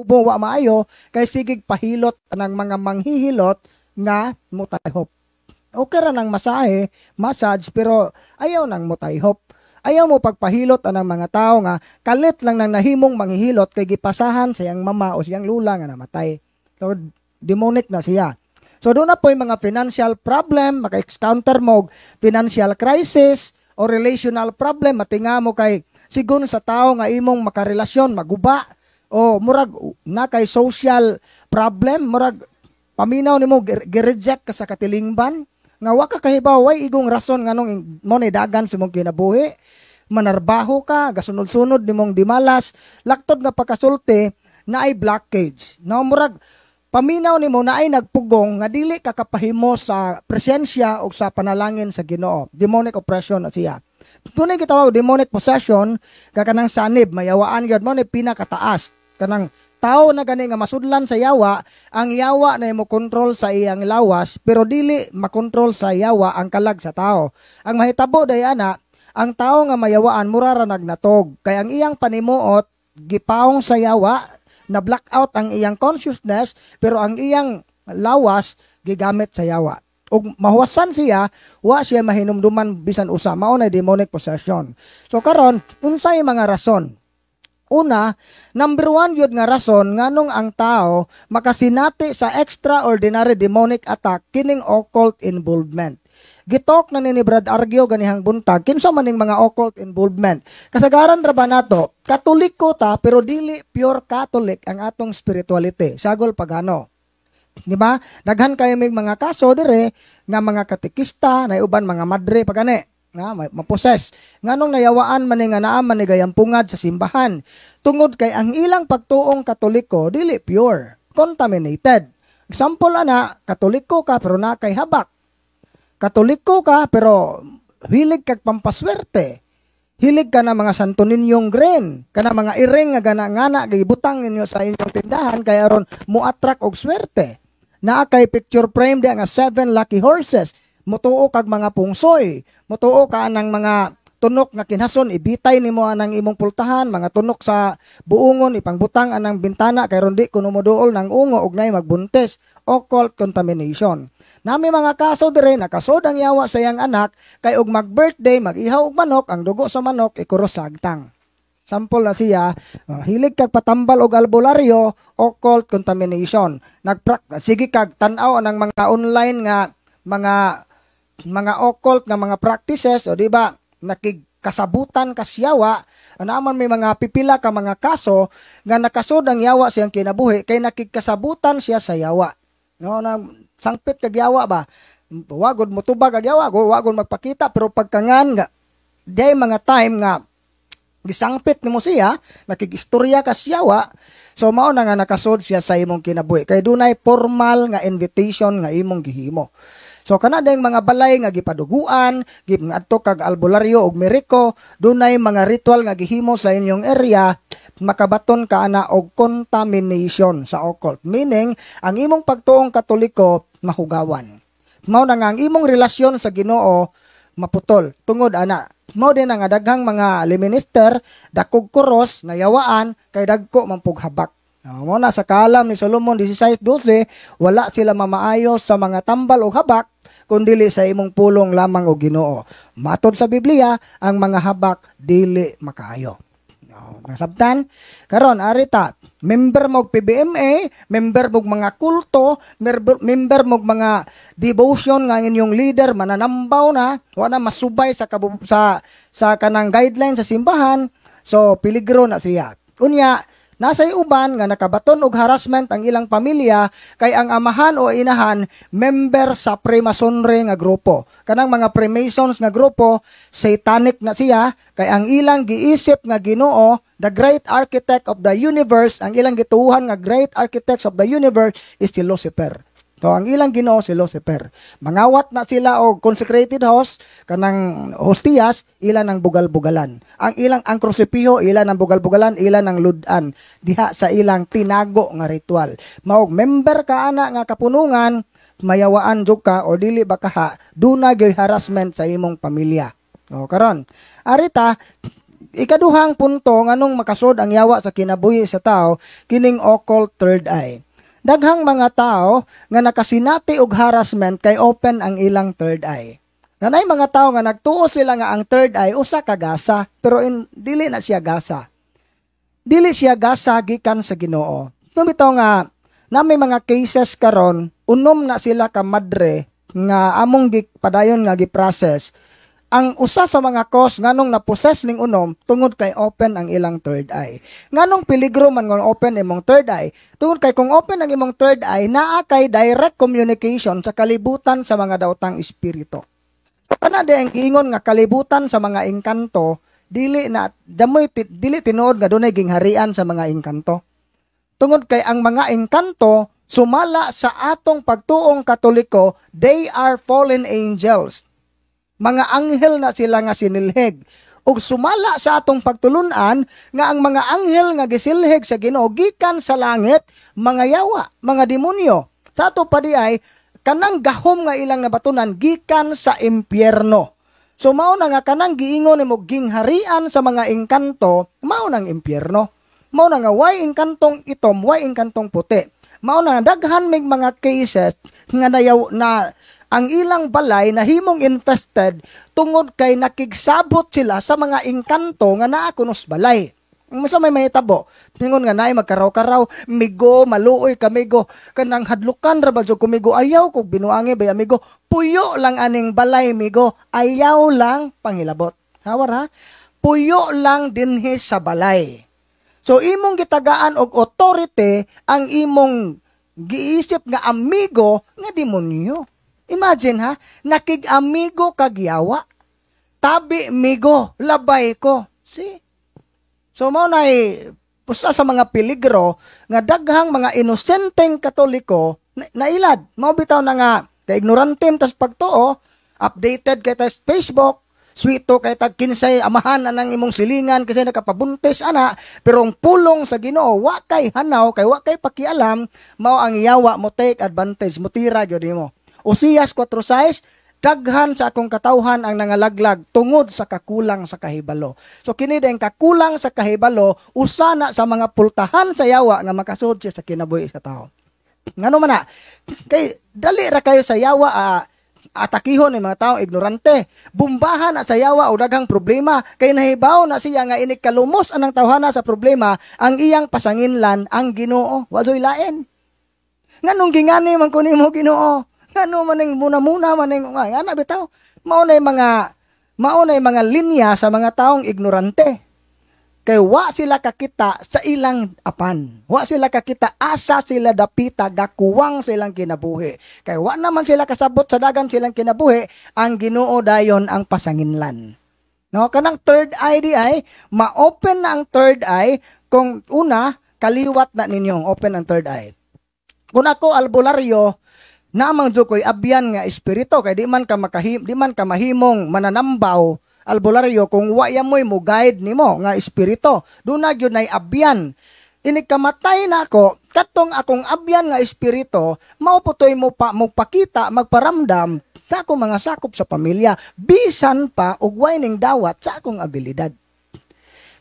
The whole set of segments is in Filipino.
mubo wa maayo kay sigig pahilot ng mga manghihilot nga mutayhop. Okay ra nang masahe, massage, pero ayaw nang mutayhop. Ayaw mo pagpahilot anang mga tao nga kalit lang nang nahimong manghihilot kay gipasahan sa iyang mama o siyang lula nga namatay. So demonic na siya. So doon na po yung mga financial problem, maka-encounter mo financial crisis o relational problem, matinga mo kay sigun sa tao nga imong makarelasyon, maguba, o murag na kay social problem, murag paminaw nimo gi-reject ka sa katilingban, nga wa ka kahibaw, way igong rason nganong mo ni dagan sa mong kinabuhi, manarbaho ka, gasunod-sunod nimong dimalas, laktod nga pagkasulti, na ay blockage. Na murag paminaw nimo na ay nagpugong nga dili ka kapahimo sa presensya o sa panalangin sa Ginoo. Demonic oppression na siya. Tunay gitawag demonic possession kakanang sanib mayawaan gyud mo ni pinakataas. Kanang tao na gani nga masudlan sa yawa, ang yawa na imo kontrol sa iyang lawas pero dili makontrol sa yawa ang kalag sa tao. Ang mahitabo dayana, ang tao nga mayawaan mura ra nagnatog kay ang iyang panimuot gipaong sa yawa, na blackout ang iyang consciousness pero ang iyang lawas gigamit sa yawa. Ug mahuwasan siya, wa siya mahinumduman bisan usa, mao na demonic possession. So karon, unsay mga rason? Una, number one yun nga rason nganong ang tao makasinati sa extraordinary demonic attack kining occult involvement. Gitok na ni Brad Argyo ganihang buntag kinsa maning mga occult involvement. Kasagaran ra ba nato Katoliko ta pero dili pure Catholic ang atong spirituality, sagol pagano. Di ba? Daghan kayo may mga kaso dire nga mga katekista na uban mga madre pagani nga maposes nganong nayawaan man nga naa man ni gayampungad sa simbahan tungod kay ang ilang pagtuong Katoliko dili pure, contaminated. Example ana, Katoliko ka pero na kay habak. Katoliko ka pero hilig kag pampaswerte. Hilig ka na mga Santo Ninyong grain, kana mga iring nga gana-ngana gibutang ninyo sa inyong tindahan kay aron mo attract og swerte. Naa kay picture frame di nga 7 lucky horses. Mutuo kag mga pungsoy, mutuo ka nang mga tunok nga kinhason ibitay nimo anang imong pultahan, mga tunok sa buungon ipangbutang anang bintana kay ron di kuno moduol nang ungo ug nay magbuntis. Occult contamination. Nami mga kaso dire nakasod ang yawa sa iyang anak kay og mag-birthday mag-ihaw og manok, ang dugo sa manok ikuros sa agtang. Sample na siya, hilig kag patambal og albularyo, occult contamination. Sige kag tan-aw anang mga online nga mga occult nga mga practices o di ba nakigkasabutan kasyawa, anaman may mga pipila ka mga kaso nga nakasod ang yawa siyang kinabuhi kay nakigkasabutan siya sa yawa. No, na sangpit kag yawa ba? Wagod mo tubag kag yawa, wagod magpakita pero pagkangan nga day mga time nga gisangpit nimo siya, nakigistorya ka yawa. So mao na nga nakasod siya sa imong kinabuhi. Kay dunay formal nga invitation nga imong gihimo. So kana dayang mga balay nga gipaduguan, giadto kag albularyo og meriko, dunay mga ritual nga gihimo sa inyong area, makabaton ka ana og contamination sa occult. Meaning, ang imong pagtuong Katoliko mahugawan. Mao na nga ang imong relasyon sa Ginoo maputol. Tungod ana, mao din nga daghang mga liminister dakog kuros nayawaan kay dagko mampug habak. Mao na sa kalam ni Solomon 16:12, wala sila mamaayos sa mga tambal o habak kundili sa imong pulong lamang og Ginoo. Matod sa Biblia, ang mga habak dili makaayo. Nasabtan? Karon arita, member mo PBMA, member mo mga kulto, member mo mga devotion nga inyong leader mananambaw na, wala masubay sa kanang guideline sa simbahan, so peligro na siya. Unya, nasay uban nga nakabaton og harassment ang ilang pamilya kay ang amahan o inahan member sa Freemasonry nga grupo. Kanang mga Freemasons nga grupo, satanic na siya kay ang ilang giisip nga Ginoo, the great architect of the universe, ang ilang gituuhan nga great architects of the universe is si Lucifer. So ang ilang Ginoo si Lucifer. Mangawat na sila og consecrated host kanang hostias, ilan ang bugal-bugalan. Ang krusipiho ilan ang bugal-bugalan, ilan ang ludan diha sa ilang tinago nga ritual. Maog member ka ana nga kapunungan, mayawaan jud ka o dili ba kaha, duna gyud harassment sa imong pamilya. O karon, arita ikaduhang punto nganong makasod ang yawa sa kinabuhi sa tao kining occult third eye. Daghang mga tao nga nakasinati og harassment kay open ang ilang third eye. Nanay mga tao nga nagtuo sila nga ang third eye usa ka gasa, pero dili na siya gasa. Dili siya gasa gikan sa Ginoo. Bitaw nga na may mga cases karon unom na sila ka madre nga among padayon nga gi-process. Ang usa sa mga cause nganong na-possess ning unom tungod kay open ang ilang third eye. Nganong peligro man ngon open imong third eye? Tungod kay kung open ang imong third eye, naa kay direct communication sa kalibutan sa mga daotang espiritu. Kana ang giingon nga kalibutan sa mga engkanto, dili tinuod nga dunay gingharian sa mga engkanto. Tungod kay ang mga engkanto sumala sa atong pagtuong Katoliko, they are fallen angels. Mga anghel na sila nga sinilhig. Ug sumala sa atong pagtulunan nga ang mga anghel nga gisilhig sa Ginoo gikan sa langit, mga yawa, mga demonyo. Sa ato pa di ay kanang gahom nga ilang nabatunan gikan sa impyerno. So mao na nga kanang giingon nimo gingharian sa mga engkanto, mao nang impyerno. Mao na nga way engkantong itom, way engkantong puti. Mao na nga daghan mig mga cases nga nayaw na ang ilang balay na himong infested tungod kay nakigsabot sila sa mga engkanto nga naa kunos balay. Sa may mahitabo, tingon nga naay magkaraw-karaw, migo, maluoy kamigo, kanang hadlukan ra ba jud kumigo, ayaw kog binuangi bay amigo, puyo lang aning balay migo, ayaw lang pangilabot. Hawar ha? Puyo lang dinhi sa balay. So imong gitagaan og authority ang imong giisip nga amigo nga demonyo. Imagine ha, nakig-amigo kag yawa. Tabi migo, labay ko. See? So mao nay pusa sa mga peligro nga daghang mga inosenteng Katoliko nailad. Mao bitaw na nga ignorantem tas pagtuo, updated kay tas Facebook, sweeto kay tag kinsay amahan na ng imong silingan kasi nakapabuntis ana, pero ang pulong sa Ginoo wa kay hanaw kay wa kay pakialam, mao ang yawa mo take advantage, mo tira gyud nimo. Osias 4:6, daghan sa akong katawhan ang nangalaglag tungod sa kakulang sa kahibalo. So kini dayang kakulang sa kahibalo usa na sa mga pultahan sa yawa nga makasud siya sa kinabuhi sa tao. Ngano man na kay dali ra kayo sa yawa atakihon ni mga taong ignorante. Bumbahan na sa yawa o daghang problema kay nahibaw na siya nga inig kalumos anang tawhana sa problema ang iyang pasanginlan ang Ginoo. Wadoy lain. Nganong gingani man kunin mo Ginoo? Ano maning muna-muna maning ana bitaw mao nay mga linya sa mga taong ignorante kay wa sila kakita sa ilang apan, wa sila kakita asa sila dapita gakuwang silang kinabuhi kay wa naman sila kasabot sa dagan silang kinabuhi, ang Ginoo dayon ang pasanginlan. No, kanang third eye di ay ma-open na ang third eye kung una kaliwat na ninyong open ang third eye. Kung ako albularyo namang ko'y abyan nga espiritu kay di man ka mahimong mananambaw albularyo kung waya mo'y mo guide nimo nga espiritu. Doon na yun ay abyan. Inikamatay na ako, katong akong abyan nga espiritu, mauputoy mo pakita, magparamdam sa akong mga sakop sa pamilya, bisan pa ugway ning dawat sa akong abilidad.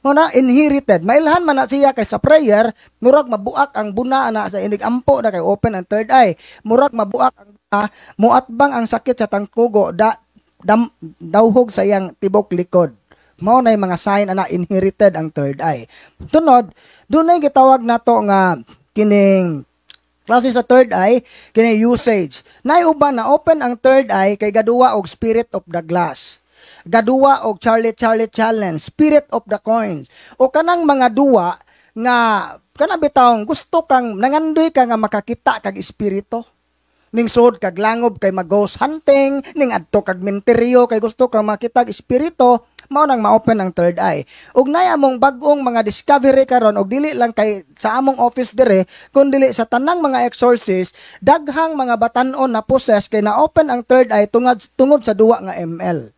Muna inherited. Mailhan man na siya kay sa prayer, murag mabuak ang buna na sa inig ampo na kay open ang third eye. Murag mabuak ang buna, muatbang ang sakit sa tangkugo, dawhog sa iyang tibok likod. Mao nay mga sign ana inherited ang third eye. Tunod, dunay gitawag nato nga kining klase sa third eye, kining usage. Nay uban na open ang third eye kay gaduwa og spirit of the glass. Gaduwa og Charlie Challenge, Spirit of the Coins. O kanang mga duwa nga kana bitawng gusto kang nangandoy ka nga makakita kag espiritu. Ning sud kag langob kay mag-ghost hunting, ning adto kag menteryo kay gusto kang makita kag espiritu, mao nang ma-open ang third eye. Ug nay among bag-ong mga discovery karon og dili lang kay sa among office dire, kun dili sa tanang mga exorcist, daghang mga batan-on na possess kay na-open ang third eye tungod sa duwa nga ML.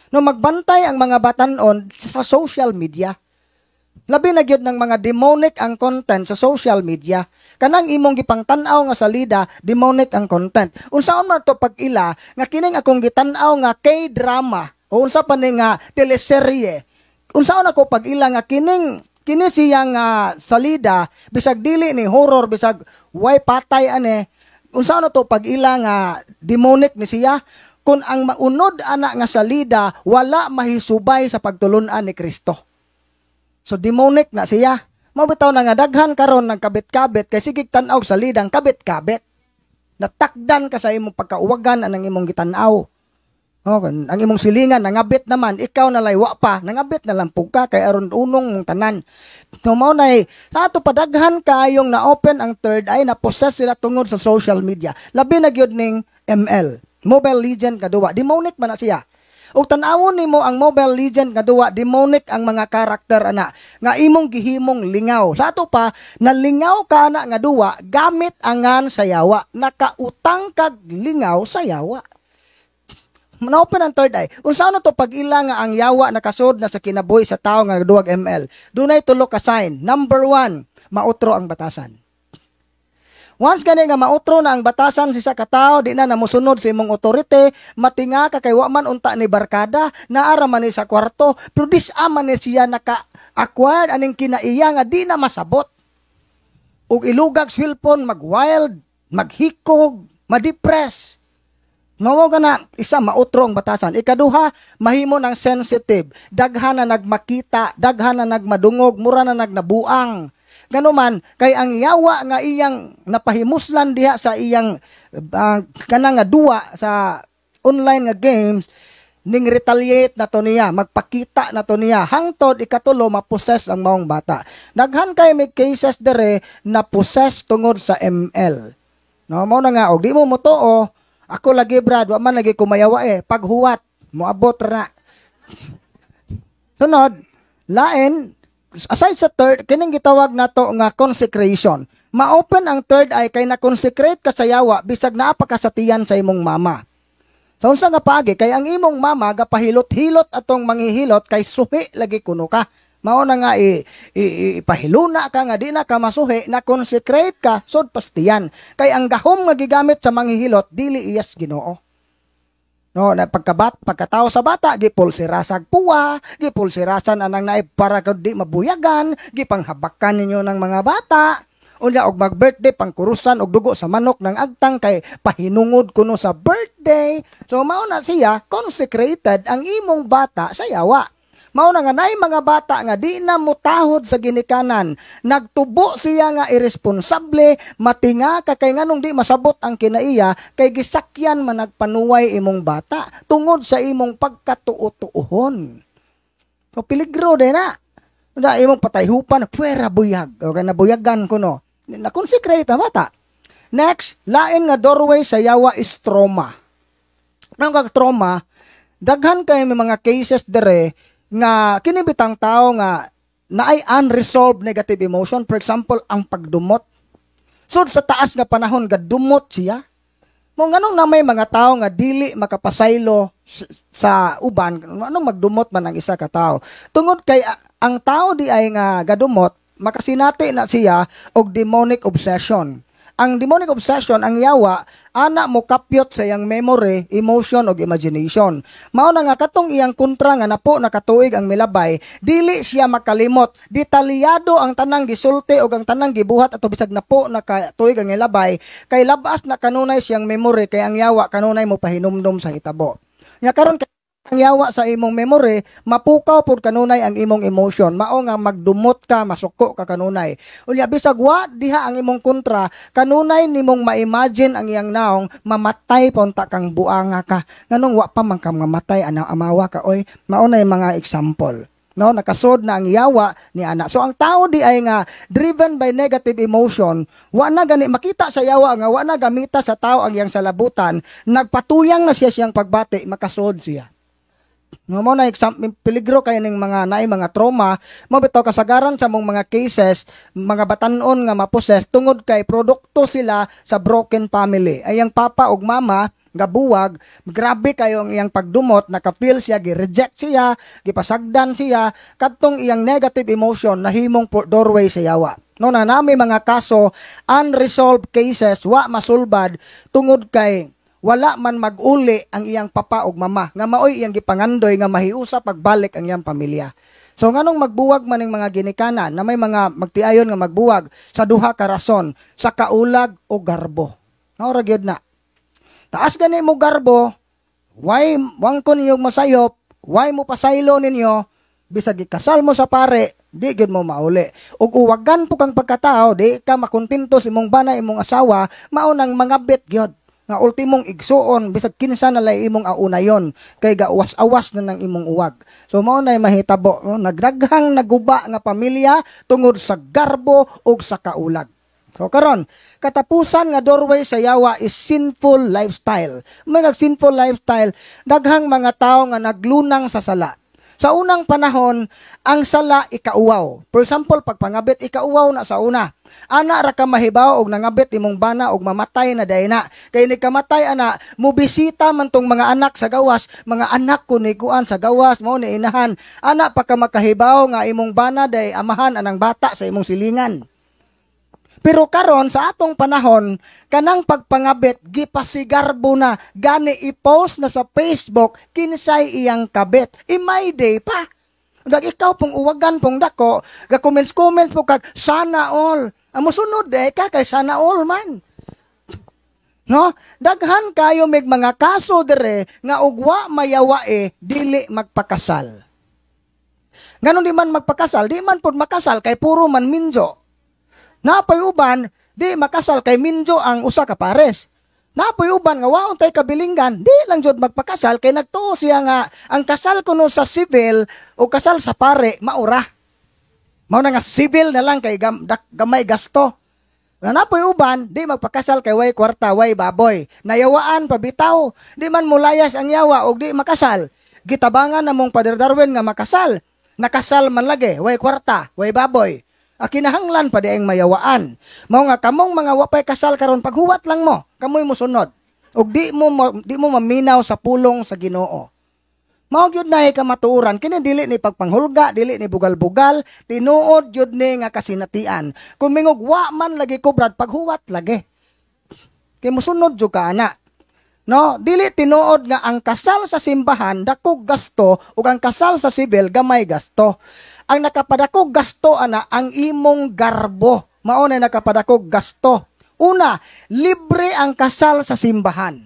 No magbantay ang mga batanon sa social media. Labi na gyud ng mga demonic ang content sa social media. Kanang imong gipangtan-aw nga salida, demonic ang content. Unsaon man to pag-ila nga kining akong gitan-aw nga K-drama o unsa pa ni nga teleserye, unsaon ako pag-ila nga kini siyang salida bisag dili ni horror bisag way patay ane, unsaon to pag-ila nga demonic ni siya kun ang maunod ana nga salida wala mahisubay sa pagtulun-an ni Kristo. So demonic na siya. Mabitaw na nga daghan karon ng kabit-kabit kay sige tan-aw salidang kabit-kabit. Natakdan ka sa imong pagkauwagan anang imong gitan-aw. Okay, ang imong silingan nangabit naman, ikaw na laywa pa, nangabit na lang ka kay aron unong mong tanan. So mao nay sa ato padaghan kayong na-open ang third eye, na possess sila tungod sa social media. Labi na gyud ning ML, Mobile Legend kaduwa, demonic man na siya. Ug tan-awon nimo ang Mobile Legend kaduwa, demonic ang mga karakter ana nga imong gihimong lingaw. Sa ato pa nalingaw ka na nga duwa gamit angan sa yawa, nakautang kag lingaw sa yawa. Na-open ang third eye. Unsaon to pag-ila nga ang yawa nakasud na sa kinabuhi sa tao nga duwag ML. Dunay tulo ka sign. Number 1, mautro ang batasan. Once gani nga mautro na ang batasan sa ka tawo, di na namusunod sa imong otorite, matinga ka kay wa man unta ni barkada, naara man ni sa kwarto, pero dis-aman ni siya naka-acquired aning kinaiya nga di na masabot. Ug ilugag swilpon, mag-wild, maghikog, ma-depress. Mao ka na, isa, mautro ang batasan. Ikaduha, mahimo ng sensitive. Daghan na nagmakita, daghan na nagmadungog, mura na nagnabuang. Ganuman, kay ang yawa nga iyang napahimuslan diha sa iyang kanang nga duwa sa online nga games, ning retaliate na to niya, magpakita na to niya. Hangtod, ikatulo, mapossess ang maong bata. Daghan kay may cases dere na possess tungod sa ML. No, mao na nga, og di mo motoo, ako lagi brad, wa man lagi kumayawa paghuwat, moabot na. Sunod, lain, aside sa third, kining gitawag nato nga consecration. Ma-open ang third eye kay na-consecrate ka sa yawa, bisag naapakasatiyan sa imong mama. So, unsa nga paagi, kay ang imong mama, gapahilot-hilot atong manghihilot, kay suhi lagi kuno ka. Mao na nga ipahiluna ka nga di na ka masuhi, na consecrate ka sud pastiyan. Kay ang gahom nga gigamit sa manghihilot dili iyas Ginoo. No, na pagkatao sa bata gipulsirasag puwa, gipulsirasan anang naay para di mabuyagan, gipanghabakan ninyo ng mga bata. Unya og mag-birthday pangkurusan og dugo sa manok ng agtang kay pahinungod kuno sa birthday. So mao na siya consecrated ang imong bata sa yawa. Mao na nga nay mga bata nga di na mutahod sa ginikanan, nagtubo siya nga irresponsable, matinga ka kay nganong di masabot ang kinaiya, kay gisakyan man nagpanuway imong bata tungod sa imong pagkatuo-tuohon. So peligro din na. Na imong patayhupan, puwera buyag, o kay nabuyagan kuno. Na-consecrate ang bata. Next, lain nga doorway sa yawa is trauma. Ang kag-trauma, daghan kay may mga cases dere nga kinibitang tao nga naay unresolved negative emotion. For example, ang pagdumot. So sa taas nga panahon gadumot siya. Mo nganong na may mga tao nga dili makapasaylo sa uban, anong magdumot man ang isa ka tao. Tungod kay ang tao di ay nga gadumot, makasinati na siya og demonic obsession. Ang demonic obsession, ang yawa, ana mo kapyot sa iyang memory, emotion, o imagination. Mao na nga katong iyang kontra nga napo nakatuig ang milabay, dili siya makalimot. Detalyado ang tanang gisulti o ang tanang gibuhat ato bisag napo nakatuig ang milabay, kay labas na kanunay siyang memory, kay ang yawa kanunay mo pahinumdum sa hitabo. Nya karon ang yawa sa imong memory, mapukaw pud kanunay ang imong emotion. Mao nga magdumot ka, masuko ka kanunay. Unya bisag wa diha ang imong kontra, kanunay nimong ma-imagine ang iyang naong mamatay punta kang buanga ka. Nganong wa pa man ka mamatay ana amawa ka oy. Mao na mga example. No, nakasod na ang yawa ni ana. So ang tao di ay nga driven by negative emotion, wa na gani makita sa yawa nga wa na gamita sa tao ang iyang salabutan, nagpatuyang na siya siyang pagbati, makasod siya. Nga mo na peligro kayo ng mga naay mga trauma, mabitaw kasagaran sa mong mga cases, mga batanon nga maposes tungod kay produkto sila sa broken family. Ay ang papa ug mama gabuwag, grabe kayo ang iyang pagdumot, naka-feel siya, gi-reject siya, gipasagdan siya, kadtong iyang negative emotion nahimong doorway sa yawa. No na nami mga kaso, unresolved cases, wa masulbad tungod kay wala man mag-uli ang iyang papa ug mama nga maoy iyang gipangandoy nga mahiusa pagbalik ang iyang pamilya. So nganong magbuwag man ning mga ginikanan na may mga magtiayon nga magbuwag sa duha ka rason, sa kaulag o garbo. Naura gyud na. Taas gani mo garbo, why wangkon ninyong masayop, why mo pasaylo ninyo, bisag ikasal mo sa pare, di gyud mo mauli. Ug uwagan po kang pagkatao, di ka makontento sa imong bana, imong asawa, mao nang mga bet gyud. Nga ultimong igsuon, bisag kinsa na lay imong aunayon, kay gawas-awas na ng imong uwag. So mao nay mahitabo, no? Nagdaghang naguba nga pamilya tungod sa garbo ug sa kaulag. So karon, katapusan nga doorway sa yawa is sinful lifestyle. May sinful lifestyle, daghang mga tao nga naglunang sa sala. Sa unang panahon, ang sala ikauwaw. For example, pagpangabit ikauwaw na sa una. Ana ra ka mahibaw og nangabit imong bana og mamatay na dayna. Kay ni kamatay ana, mubisita man tong mga anak sa gawas, mga anak ko ni kuan sa gawas mao ni inahan. Ana pa ka makahibaw nga imong bana day amahan anang bata sa imong silingan. Pero karon sa atong panahon, kanang pagpangabit gipasigarbo na, gani i-post na sa Facebook kinsay iyang kabit. Imay day pa. Dag ikaw pong uwagan pong dako, ga comments po kag sana all. Amo sunod ka kay sana all man. No? Daghan kayo mig mga kaso dire nga ugwa mayawa dili magpakasal. Ganon di man magpakasal, di man pud makasal kay puro man minjo. Napoy uban, di makasal kay minjo ang usa ka pares. Napoy uban nga waon tay kabilinggan, di lang jud magpakasal kay nagtuo siya nga ang kasal kuno sa civil o kasal sa pare maura. Mao na nga civil na lang kay gamay gasto. Napoy uban, di magpakasal kay way kwarta, way baboy. Nayawaan pabitaw, di man mulayas ang yawa og di makasal. Gitabangan namong Father Darwin nga makasal. Nakasal man lagi, way kwarta, way baboy. Kinahanglan pa di ang mayawaan. Mao nga kamong mga wapay kasal karon paghuwat lang mo, kamoy mo sunod. Ug di mo maminaw sa pulong sa Ginoo. Mao gyud nay kamatuoran kini dili ni pagpanghulga, dili ni bugal-bugal, tinuod gyud ni nga kasinatian. Kung mingog wa man lagi kubrad paghuwat lagi. Kay mosunod jud ka ana. No, dili tinuod nga ang kasal sa simbahan dako gasto ug ang kasal sa sibil gamay gasto. Ang nakapadakog gasto ana ang imong garbo. Mao na nakapadakog gasto. Una, libre ang kasal sa simbahan.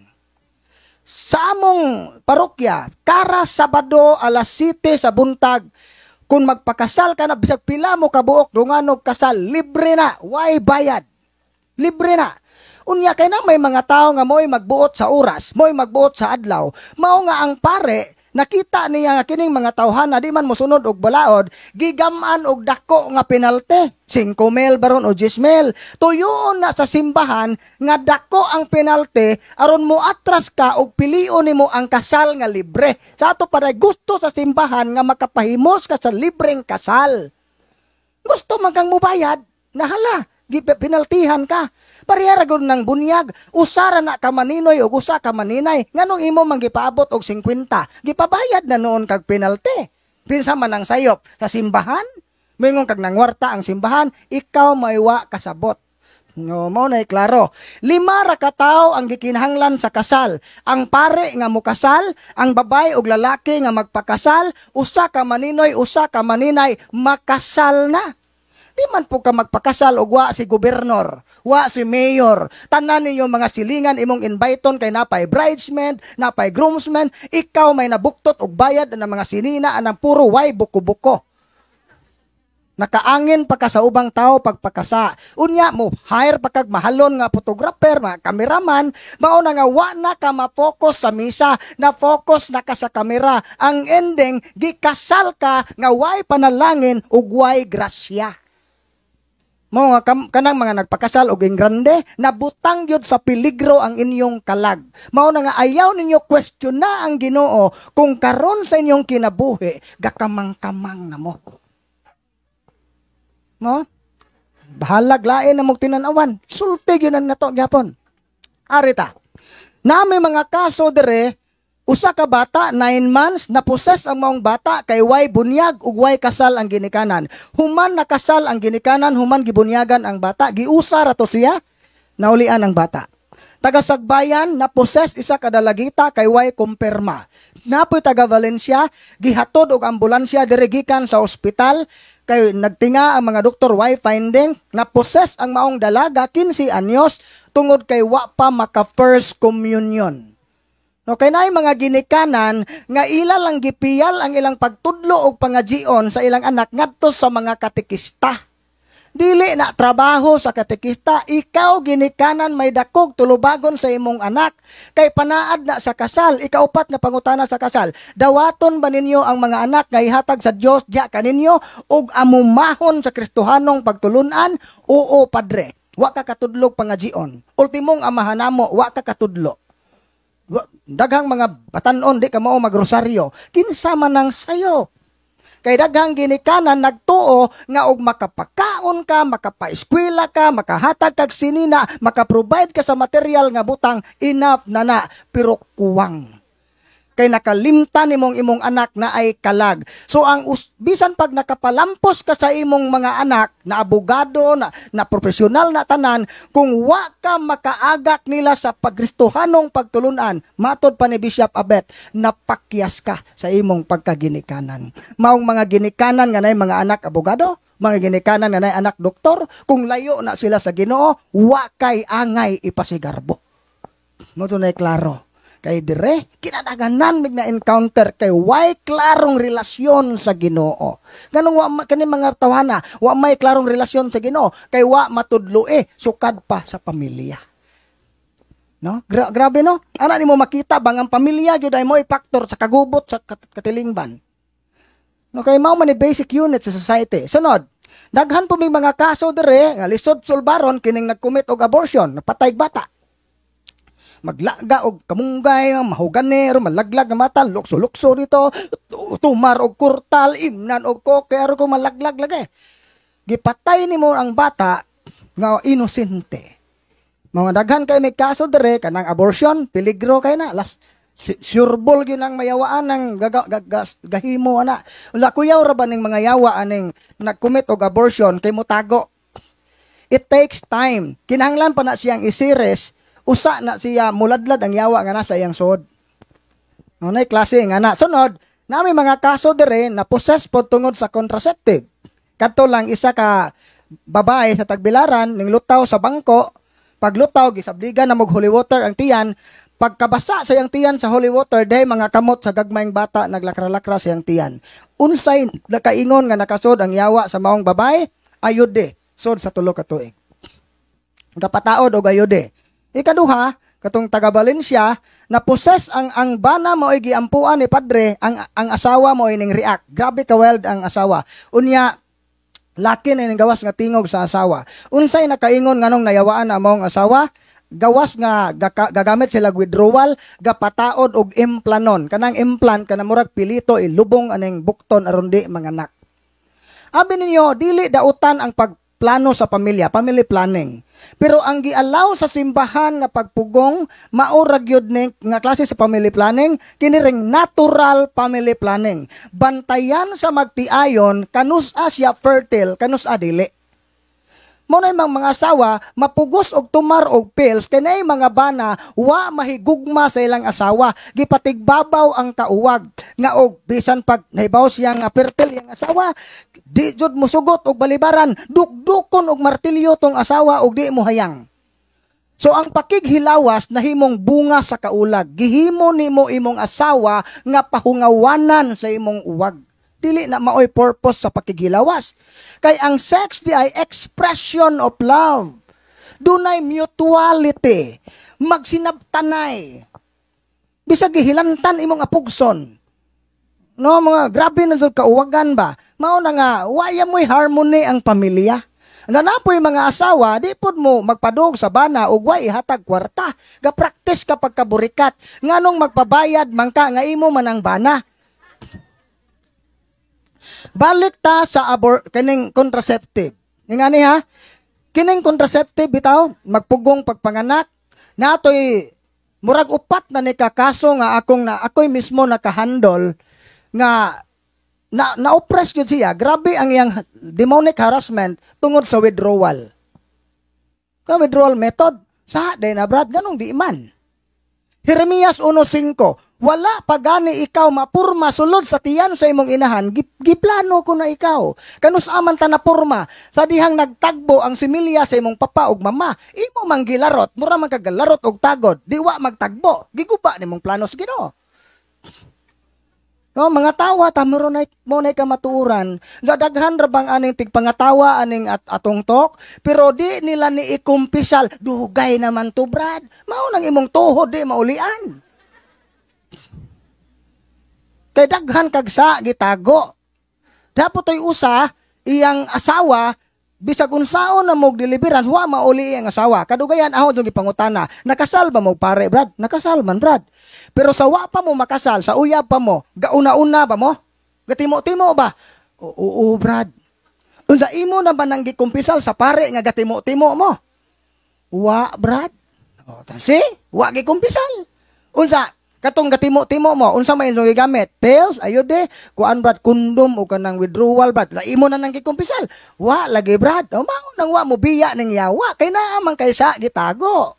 Sa among parokya, kara Sabado alas 7 sa buntag, kung magpakasal ka na bisag pila mo kabuok dunganog kasal, libre na, way bayad. Libre na. Unya kay na may mga tao nga mo'y magbuot sa oras, mo'y magbuot sa adlaw. Mao nga ang pare nakita niya nga kining mga tawhana di man mosunod og balaod, gigaman og dako nga penalte. 5,000 baron o 10,000. Tuyoon na sa simbahan nga dako ang penalte aron mo atras ka og pilion nimo ang kasal nga libre. Sa ato para gusto sa simbahan nga makapahimos ka sa libreng kasal. Gusto man kang mubayad, nahala, pinaltihan ka. Parehara gud ng bunyag, usara na ka maninoy o usa ka maninay, nganong imo manggipaabot og 50, gipabayad na noon kag penalty. Pinsa man ang sayop sa simbahan, mingon kag nangwarta ang simbahan, ikaw maywa kasabot. No, mao nay klaro. 5 ra ka tawo ang gikinahanglan sa kasal. Ang pare nga mukasal, ang babay ug lalaki nga magpakasal, usa ka maninoy, usa ka maninay, makasal na. Di man po ka magpakasal og wa si gobernador, wa si mayor. Tanan ninyo mga silingan imong inviton kay napay bridesmaid, napay groomsmen, ikaw may nabuktot og bayad ng mga sinina anang puro way buko-buko. Nakaangin pa ka sa ubang tao pagpakasa. Unya mo hire pa kag mahalon nga photographer, mga cameraman, mao na nga wa na ka ma-focus sa misa, na focus na ka sa kamera. Ang ending gikasal ka nga way panalangin ug way grasya. Mga kanang mga nagpakasal og grande, nabutang yun sa peligro ang inyong kalag. Mao na nga ayaw ninyo question na ang Ginoo kung karon sa inyong kinabuhi, gakamang-kamang na mo. No? Bahalag lain na mong tinanawan. Sulti yun ang nato gyapon. Arita, na may mga kaso dire, usa ka bata, 9 months, naposes ang maong bata, kay way bunyag, ug way kasal ang ginikanan. Human nakasal ang ginikanan, human gibunyagan ang bata, giusa ra to siya, naulian ang bata. Taga-Sagbayan na possess isa kadalagita kay way kumpirma. Napoy taga Valencia gihatod og ambulansya diri gikan sa ospital kay nagtinga ang mga doktor way finding na possess ang maong dalaga 15 anyos tungod kay wa pa maka first communion. No kay naay mga ginikanan nga ila lang gipiyal ang ilang pagtudlo og pangajion sa ilang anak ngadto sa mga katekista. Dili na trabaho sa katekista, ikaw ginikanan may dakog tulubagon sa imong anak. Kay panaad na sa kasal, ikaupat na pangutana sa kasal. Dawaton ba ninyo ang mga anak nga ihatag sa Dios diya kaninyo ug amumahon sa Kristohanong pagtulunan? Oo, padre. Wa ka katudlog pangajion. Ultimong amahanamo, wa ka katudlo. Daghang mga batanon di ka mao magrosaryo. Kinsa man ang sayo? Kay daghang ginikanan nagtuo nga og makapakaon ka, makapaeskwela ka, makahatag kag sinina, makaprovide ka sa material nga butang, enough na pero kuwang. Kay nakalimtan nimong imong anak na ay kalag. So ang bisan pag nakapalampos ka sa imong mga anak na abogado, na profesional na tanan, kung wa ka makaagak nila sa pagkristohanong pagtulunan, matod pa ni Bishop Abet, napakyas ka sa imong pagkaginikanan. Maong mga ginikanan nga nay mga anak abogado, mga ginikanan nga nay anak doktor, kung layo na sila sa Ginoo, wa kay angay ipasigarbo. Mo tunay klaro. Kay dire, kinadaganan mig na encounter kay way klarong relasyon sa Ginoo. Ganong wa kani mga tawana, wa may klarong relasyon sa Ginoo, kay wa matudlo sukad pa sa pamilya. No? Grabe no? Ana nimo makita bang ang pamilya gyud ay mo'y factor sa kagubot sa katilingban. No kay mao man ni basic unit sa society. Sunod, daghan po may mga kaso dire nga lisod sulbaron kining nagcommit og abortion, napatay bata. Maglaga og kamunggay, mahugani, malaglag na mata, lukso-lukso dito, tumar og kurtal, imnan og koke, aro ko malaglag lagi. Gipatay nimo ang bata nga inosente. Mga daghan kay may kaso dire kanang abortion, peligro kay na. Sureball gyud ang mayawaan ng gahimo ana. Wala kuyaw ra ba ning mga yawa aning nagcommit og abortion kay motago. It takes time. Kinahanglan pa na siyang isiris. Usa na siya muladlad ang yawa nga nasa iyang sod. Nay klase nga na. Sunod, na may mga kaso dire na possess pod tungod sa contraceptive. Kadto lang isa ka babae sa Tagbilaran ning lutaw sa bangko. Paglutaw gisabligan na holy water ang tiyan. Pagkabasa sa iyang tiyan sa holy water, day mga kamot sa gagmayng bata naglakra-lakra sa iyang tiyan. Unsay nakaingon nga nakasod ang yawa sa maong babae? Ayude, sod sa tulo ka tuig. Kapataod og ayude. Ikaduha, katong taga Valencia, na possess ang bana mo ay giampuan ni padre, ang asawa mo ay ning react. Grabe ka wild ang asawa. Unya, laki na ning gawas nga tingog sa asawa. Unsay nakaingon nganong nayawaan na mong asawa? Gawas nga gagamit sila withdrawal, gapataod og implanon. Kanang implant, kanang murag pilito, ilubong aning bukton aron di mga anak. Abi ninyo, dili dautan ang pagplano sa pamilya, family planning. Pero ang gialaw sa simbahan nga pagpugong, maurag yun nga klase sa family planning, kiniring natural family planning. Bantayan sa magtiayon, kanus-a siya fertile, kanus-a dili. Muna yung mga asawa, mapugos og tumar og pills, kanay mga bana, wa mahigugma sa ilang asawa. Gipatigbabaw ang kauwag, nga og bisan pag nahibaw siyang fertile yung asawa, di jud musugot og balibaran, dukdukon og martilyo tong asawa og di mo hayang. So ang pakighilawas nahimong bunga sa kaulag. Gihimo nimo imong asawa nga pahungawanan sa imong uwag. Dili na maoy purpose sa pakighilawas. Kay ang sex di ay expression of love. Dunay mutuality. Magsinabtanay. Bisag gihilantan imong apugson. No, mga grabe na sa kauwagan ba? Mao na nga, waya mo'y harmony ang pamilya. Na po'y mga asawa, di pod mo magpadog sa bana o way ihatag kwarta. Ga-practice ka pagkaburikat. Nganong magpabayad man ka nga imo man ang bana. Balik ta sa kining contraceptive. Ngani ha? Kining contraceptive bitaw, magpugong pagpanganak. Natoy murag upat na ni kakaso nga ako'y mismo nakahandle nga na-oppress yun siya. Grabe ang iyang demonic harassment tungod sa withdrawal. Ka withdrawal method. Sa day na brad, ganong di man. Jeremias 1:5, wala pa gani ikaw mapurma sulod sa tiyan sa imong inahan, giplano ko na ikaw. Kanus aman ta na purma, sa dihang nagtagbo ang similya sa imong papa ug mama, imo mang gilarot, mura man kagalarot og tagod, diwa magtagbo, giguba nimong plano sa Ginoo. No, mga tawa ta mo nay kamatuoran. Sa daghan ra bang aning tigpangatawa aning atong tok, pero di nila ni ikumpisal. Dugay naman to, brad. Mao nang imong tuhod di maulian. Kay daghan kagsa gitago. Dapat ay usa iyang asawa bisag unsaon na mog deliverance wa mauli ang asawa. Kadugayan aho jud gipangutana. Nakasal ba mo pare, brad? Nakasal man, brad. Pero sa wa pa mo makasal, sa uyab pa mo, gauna-una ba mo? Gatimo-timo ba? Oo, brad. Unsa imo na ba nang gikumpisal sa pare nga gatimo-timo mo? Wa, brad. O, si, wa gikumpisal. Unsa, katong gatimo-timo mo, unsa may ilong gamit? Pills, ayod de, kuan brad, kondom o kanang withdrawal, brad. La imo na nang gikumpisal. Wa, lagi, brad. O, mao nang wa mo biya ning yawa, kay naamang kaysa gitago.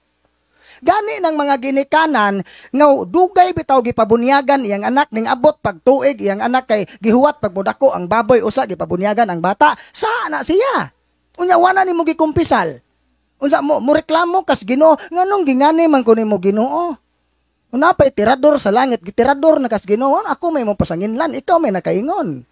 Gani ng mga ginikanan nga dugay bitaw gipabunyagan iyang anak ning abot pagtuig iyang anak kay gihuwat pagmudako ang baboy usa gipabunyagan ang bata saa na siya. Unya wala nimo gikumpisal. Unsa mo reklamo kas Ginoo nganong gingani man kuno mo Ginoo. Una pay tirador sa langit gitirador na kas Ginoo ako may mo pasanginlan ikaw may nakaingon.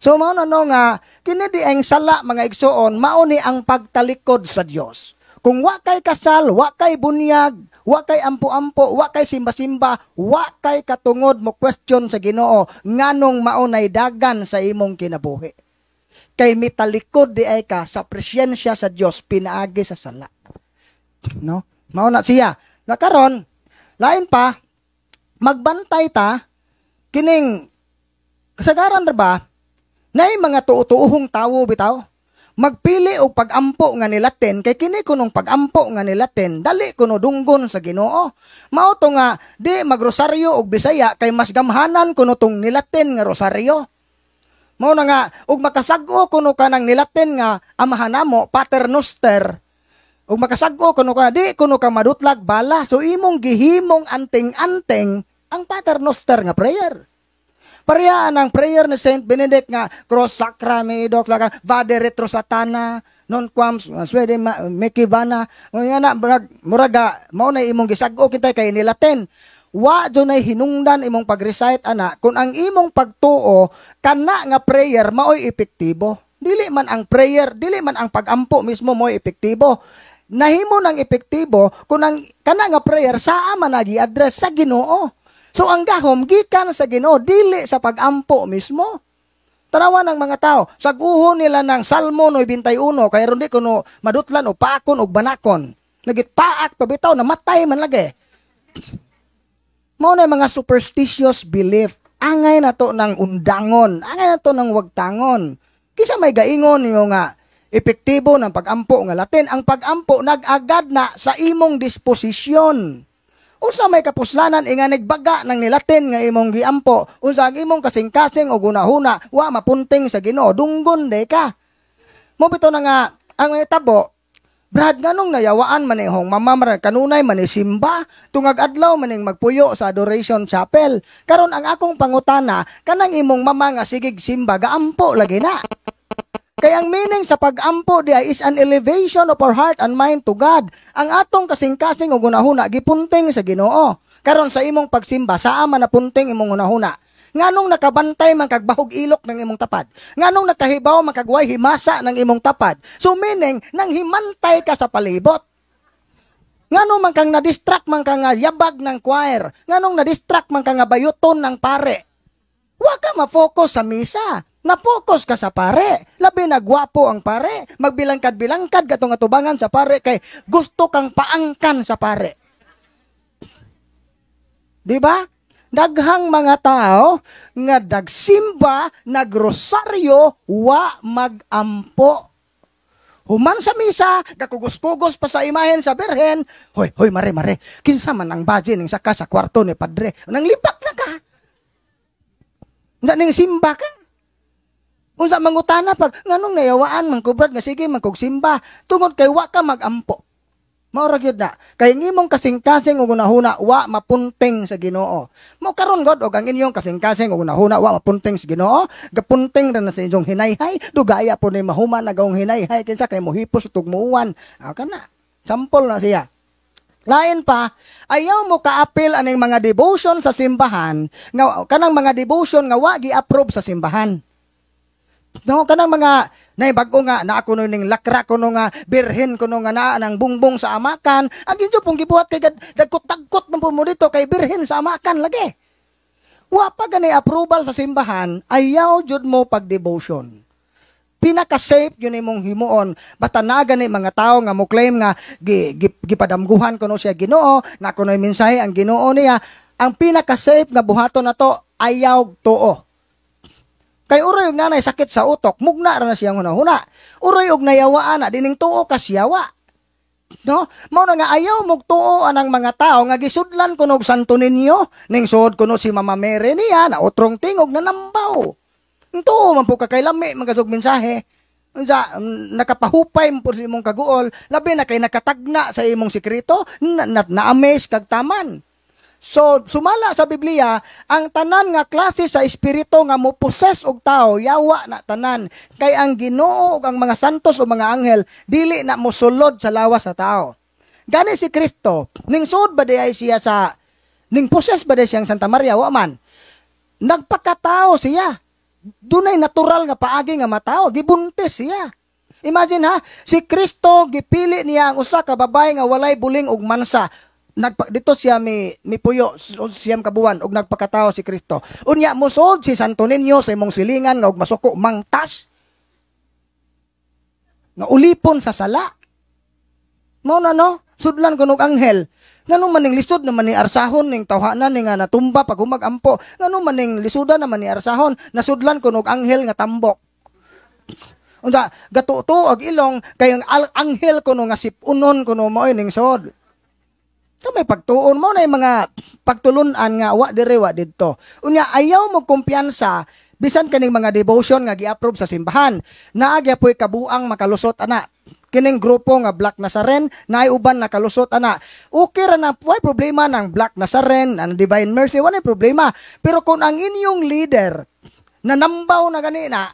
So mao na no nga kini di ang sala mga igsoon mao ni ang pagtalikod sa Dios. Kung wa kay kasal, wa kay bunyag, wa kay ampo-ampo, wa kay simba-simba, wa kay katungod mo question sa Ginoo, nganong maunay dagan sa imong kinabuhi. Kay mitalikod di ay ka sa presyensya sa Dios pinaagi sa sala. No? Mao na siya. Na karon, lain pa magbantay ta kining kasagaran ra ba nay mga tuo-tuohong tawo bitaw. Magpili og pagampo nga nilaten kay kini kunong pagampo nga nilaten dali kuno dunggon sa Ginoo. Mao to nga di magrosaryo og Bisaya kay mas gamhanan kuno tong nilaten nga rosaryo. Mao na nga og makasag-o kuno kanang nilaten nga amahan namo paternoster. Og makasag-o kuno ka di kuno ka madutlag bala so imong gihimong anting-anting ang paternoster nga prayer. Parehaan ang prayer ni Saint Benedict nga cross sacra me doc laga vade retro satana non quam swede mekivana nga na muraga mao na imong gisag-o kita kay nilaten wa dunay hinungdan imong pag-recite ana kun ang imong pagtuo kana nga prayer maoy epektibo dili man ang prayer dili man ang pagampo mismo mo'y epektibo nahimo nang epektibo kun ang kana nga prayer saa man nagi-address sa Ginoo. So ang gahom gikan sa Ginoo dili sa pagampo mismo. Tanawa ng mga tao, saguhon nila ng Salmo 91 kay ron di kuno madutlan o paakon og banakon. Nagitpaak pabitaw na matay man lagi. Mao na mga superstitious belief. Angay na to ng undangon, angay na to ng wagtangon. Kisa may gaingon niyo nga epektibo ng pagampo nga Latin. Ang pagampo nag-agad na sa imong disposisyon. Unsa may kapuslanan nga nagbaga ng nilatin nga imong giampo, unsa ang imong kasing-kasing o gunahuna, wa mapunting sa Ginoo, dunggon de ka. Mo bitaw na nga ang itabo, brad nganong nayawaan man hong mamamar kanunay man simba, tungag adlaw maning magpuyo sa adoration chapel. Karon ang akong pangutana, kanang imong mama nga sigig simba gaampo lagi na. Kaya ang meaning sa pag-ampo diya is an elevation of our heart and mind to God. Ang atong kasing-kasing o gunahuna, gipunting sa Ginoo. Karon sa imong pagsimba, saa man na punting imong gunahuna. Nganong nakabantay man kagbahog ilok ng imong tapad. Nganong nakahibaw man kagway himasa ng imong tapad. So meaning, nang himantay ka sa palibot. Nganong man kang na-distract man kang yabag ng choir. Nganong na-distract man kang bayuton ng pare. Huwag ka ma-focus sa misa. Na-focus ka sa pare. Labi na gwapo ang pare. Magbilangkad-bilangkad katong atubangan sa pare kay gusto kang paangkan sa pare. Diba? Daghang mga tao nga dagsimba, nagrosaryo, wa magampo. Human sa misa, kakugos-kugos pa sa imahen sa Birhen. Hoy, mare, kinsa man ang baji ning saka sa kwarto ni Padre. Nang libak na ka. Ning simba ka. Unsa mangutana pag nganong nayawaan mangkubrad nga sige mangkog simba tungod kay wa ka magampo. Maura gyud na. Kay ngimong kasing-kasing ug unahuna wa mapunting sa Ginoo. Mao karon god og ang inyong kasing-kasing ug unahuna wa mapunting sa Ginoo, gapunting ra na sa inyong hinayhay, dugaya po ni mahuman na gawong hinayhay kinsa kay mohipos ug muwan. Kana. Sample na siya. Lain pa, ayaw mo kaapil aning mga devotion sa simbahan, nga kanang mga devotion nga wa gi-approve sa simbahan. No, kanang mga naibag-o nga na ako ning lakra kuno nga birhen kuno nga na nang bungbong sa amakan, ang inyo pong gibuhat kay dagkot-dagkot man po mo dito kay birhen sa amakan lagi. Wa pa gani approval sa simbahan, ayaw jud mo pag devotion. Pinaka-safe yun imong himuon. Basta na gani mga tao nga mo claim nga gipadamguhan kuno siya Ginoo, na kuno mensahe ang Ginoo niya, ang pinaka-safe nga buhaton nato ayaw tuo. Kay uroy og nanay sakit sa utok, mugna ra na siya hunahuna. Uroy og nayawaan na dining tuo kasyawa. No? Mao na nga ayaw mog tuo anang mga tao nga gisudlan kuno og Santo Niño, ning suod kuno si Mama Mary niya na utrong tingog na nambaw. Tuo man po kakaylami magasog mensahe. Unsa nakapahupay mo po sa imong kaguol, labi na kay nakatagna sa imong sekreto, na-amaze kag taman. So, sumala sa Biblia, ang tanan nga klase sa espiritu nga mo possess og tao, yawa na tanan. Kay ang Ginoo ug ang mga santos o mga anghel, dili na mo sulod sa lawas sa tao. Gani si Kristo, ning sud ba ay siya sa, ning possess ba siyang Santa Maria, wa man. Nagpakatao siya. Dunay natural nga paagi nga matao, gibuntis siya. Imagine ha, si Kristo gipili niya ang usa ka babae nga walay buling ug mansa. Dito siya mi puyo siyam kabuan og nagpakatao si Kristo. Unya musod si Santo Niño sa imong silingan nga og masuko mangtas. Nga ulipon sa sala. Mao na no, sudlan kunog anghel. Ngano man ning lisod naman ni arsahon ning tawhanan ning natumba pag humag-ampo. Ngano man ning lisudan naman ni arsahon nasudlan kunog anghel nga tambok. Unsa gatuto og ilong kay ang anghel kuno nga sipunon kuno mao ning sod. May pagtuon mo na yung mga pagtulunan nga wa dire wa didto. Unya ayaw mo kumpiyansa bisan kaning mga devotion nga gi-approve sa simbahan. Naagya po'y kabuang makalusot ana. Kining grupo nga Black Nazaren naay uban nakalusot ana. Okay ra na way problema ng Black Nazaren ang Divine Mercy wala problema. Pero kung ang inyong leader na nambaw na ganina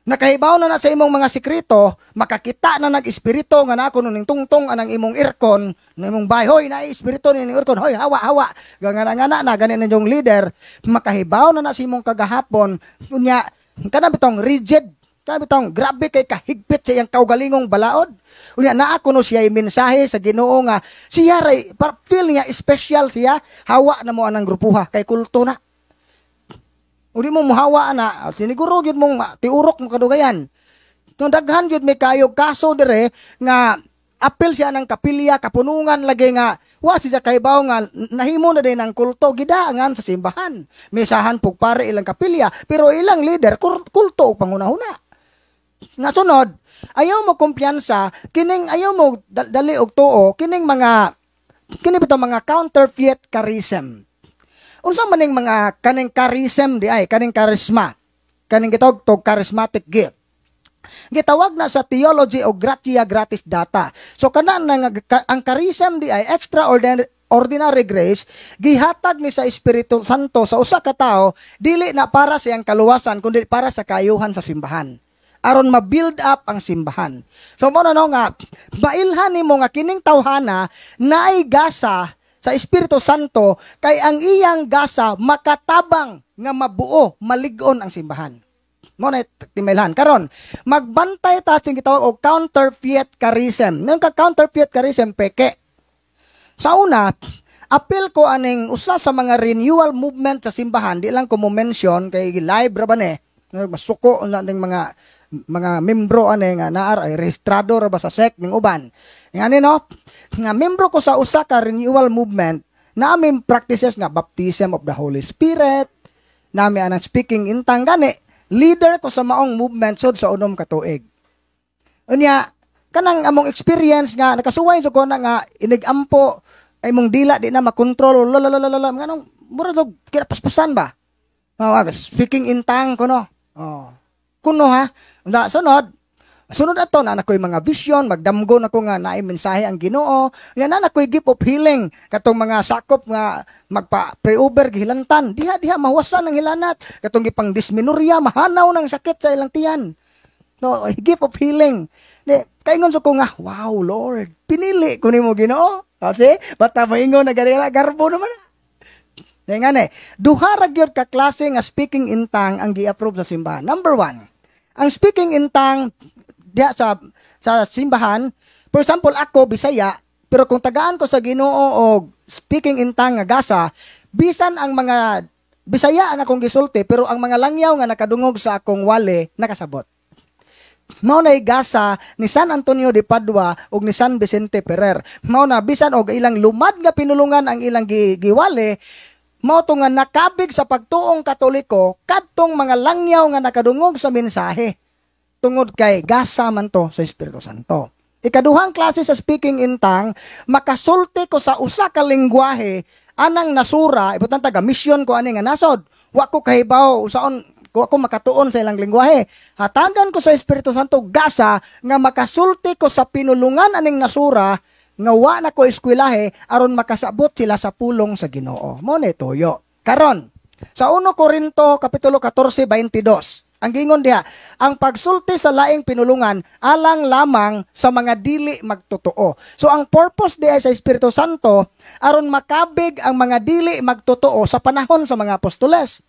nakahibaw na sa imong mga sekreto, makakita na nag-espiritu nga nako ning tungtong anang imong irkon, imong bayhoy na espiritu ning irkon, hoy hawa. Gangana na ganin yung leader, makahibaw na sa imong kagahapon, unya kana bitong rigid, kana bitong grabe kay kahigpit sa iyang kaugalingong balaod. Unya naa kuno siya mensahe sa Ginoo nga siya ray feel niya special siya, hawa na mo anang grupuha kay kulto na. Uli mo muhawa na, siniguro yun mong tiurok mo kadugayan. Nung daghan yun may kayo kaso dire nga apel siya ng kapilya, kapunungan lagi nga, wa siya kaibaw nga nahimo na din ang kulto, gidaangan sa simbahan. Mesahan pugpare ilang kapilya, pero ilang leader, kulto o pangunahuna. Nasunod, ayaw mo kumpiyansa, kining ayaw mo dali og tuo, kining mga counterfeit charism. Unsa man ning mga kaning charism di ay kaning charisma. Kaning gitawag to charismatic gift. Gitawag na sa theology o gratia gratis data. So kana ang charism di ay extraordinary grace gihatag ni sa Espiritu Santo sa usa ka tawo dili na para sa iyang kaluwasan kundi para sa kaayuhan sa simbahan. Aron ma-build up ang simbahan. So mo na no nga mailhan nimo nga kining tawhana naay gasa sa Espiritu Santo, kay ang iyang gasa makatabang nga mabuo, malig-on ang simbahan. Mo na timelhan. Karon, magbantay ta sing gitawag og counterfeit charism. Nang counterfeit charism peke. Sa una, appeal ko aning usa sa mga renewal movement sa simbahan, di lang ko mo mention kay live ra ba ne. Masuko na ning mga membro ane nga naar ay rehistrado ra ba sa SEC ning uban. Ngani no? Nga membro ko sa usa ka renewal movement, namin practices nga baptism of the Holy Spirit, nami anang speaking in tongue gani, leader ko sa maong movement sud sa unom ka tuig. Unya, kanang among experience nga nakasuway so ko na nga inigampo ay mong dila di na makontrol lalalala nganong mura dog kinapaspasan ba? Speaking in tongue kuno. Oh. Kuno ha. Unda sunod Sunod ato na ako'y mga vision, magdamgo na ko nga naay mensahe ang Ginoo. Yan na ako'y gift of healing katong mga sakop nga magpa-pre-over gihilantan. Diha mawasan ang hilanat. Katong gipang dysmenorrhea, mahanaw ng sakit sa ilang tiyan. No, gift of healing. Kaingon so ko nga, wow Lord, pinili ko nimo Ginoo. Kasi bata maingon na ganila garbo naman. Nga duha ra gyud ka klase nga speaking in tongue ang gi-approve sa simbahan. Number 1, ang speaking in tongue diya sa simbahan, for example, ako Bisaya, pero kung tagaan ko sa Ginoo o speaking in tongue nga gasa, bisan ang mga Bisaya ang akong gisulti, pero ang mga langyaw nga nakadungog sa akong wale nakasabot. Mao na gasa ni San Antonio de Padua ug ni San Vicente Ferrer. Mao na bisan og ilang lumad nga pinulungan ang ilang giwale, mao to nga nakabig sa pagtuong Katoliko kadtong mga langyaw nga nakadungog sa mensahe. Tungod kay gasa man to sa Espiritu Santo. Ikaduhang klase sa speaking in tongue, makasulti ko sa usa ka lengguwahe anang nasura, ibutan taga mission ko ani nga nasod. Wa ko kahibaw usaon ko ako makatuon sa ilang lengguwahe. Hatagan ko sa Espiritu Santo gasa nga makasulti ko sa pinulungan aning nasura nga wa na ko eskwelahe aron makasabot sila sa pulong sa Ginoo. Mo ni toyo. Karon sa 1 Corinto kapitulo 14:22. Ang gingon diha, ang pagsulti sa laing pinulungan alang lamang sa mga dili magtotoo. So ang purpose diha sa Espiritu Santo aron makabig ang mga dili magtotoo sa panahon sa mga apostoles.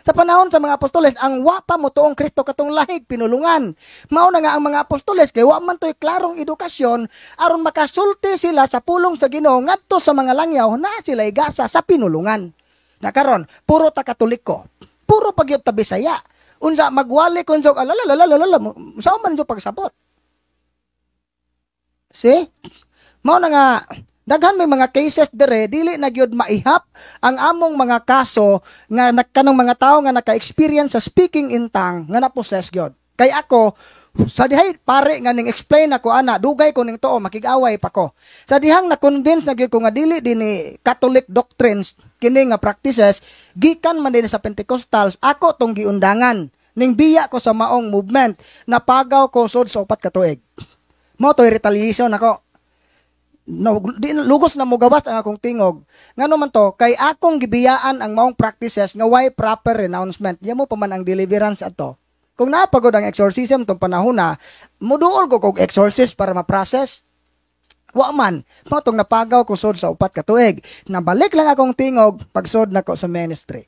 Sa panahon sa mga apostoles, ang wa pa mo tuong Kristo katong lahig pinulungan. Mao na nga ang mga apostoles kay wa man toy klarong edukasyon aron makasulti sila sa pulong sa Ginoo ngadto sa mga langyaw na sila igasa sa pinulungan. Na karon, puro ta Katoliko, puro pagyud ta Bisaya. Unsa magwali kun jog sa man jud pagsabot. See? Mao na nga daghan may mga cases dire dili na gyud maihap ang among mga kaso nga kanang mga tawo nga naka-experience sa speaking in tongue nga na-possess gyud. Kay ako sa dihay pare nga ning explain ako ana dugay ko ning tuo makig-away pa ko. Sa dihang na-convince na gyud ko nga dili dinhi Catholic doctrines kini nga practices gikan man din sa Pentecostals ako tong giundangan ning biya ko sa maong movement napagaw ko sud sa 4 ka tuig. Mo toy retaliation ako. No, lugos na mo gawas ang akong tingog. Ngano man to kay akong gibiyaan ang maong practices nga why proper renouncement. Yamo pa man ang deliverance ato. Kung napagod ang exorcism tong panahon na, muduol ko kog exorcist para ma-process. Wa man, matong napagaw ko sud sa 4 ka tuig. Nabalik lang akong tingog pagsud nako sa ministry.